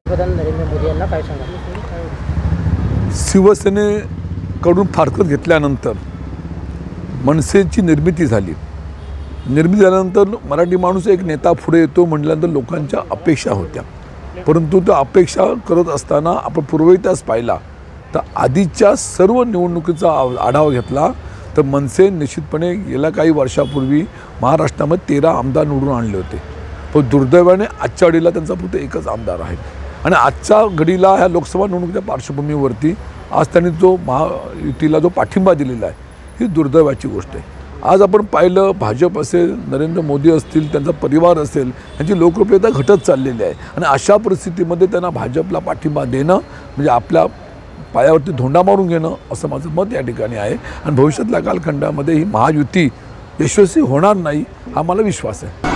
पंतप्रधान नरेंद्र मोदी यांना काय सांगा? शिवसेनेकडून फारकत घेतल्यानंतर मनसेची निर्मिती झाली. निर्मिती झाल्यानंतर मराठी माणूस एक नेता पुढे येतो म्हटल्यानंतर लोकांच्या अपेक्षा होत्या, परंतु त्या अपेक्षा करत असताना आपण पूर्वइतिहास पाहिला तर आधीच्या सर्व निवडणुकीचा आढावा घेतला तर मनसे निश्चितपणे गेल्या काही वर्षापूर्वी महाराष्ट्रामध्ये 13 आमदार निवडून आणले होते, पण दुर्दैवाने आजच्या घडीला त्यांचा फक्त एकच आमदार आहे. आणि आजच्या घडीला ह्या लोकसभा निवडणुकीच्या पार्श्वभूमीवरती आज त्यांनी जो महायुतीला जो पाठिंबा दिलेला आहे ही दुर्दैवाची गोष्ट आहे. आज आपण पाहिलं भाजप असेल, नरेंद्र मोदी असतील, त्यांचा परिवार असेल, यांची लोकप्रियता घटत चाललेली आहे. आणि अशा परिस्थितीमध्ये त्यांना भाजपला पाठिंबा देणं म्हणजे आपल्या पायावरती धोंडा मारून घेणं असं माझं मत या ठिकाणी आहे. आणि भविष्यातल्या कालखंडामध्ये ही महायुती यशस्वी होणार नाही हा मला विश्वास आहे.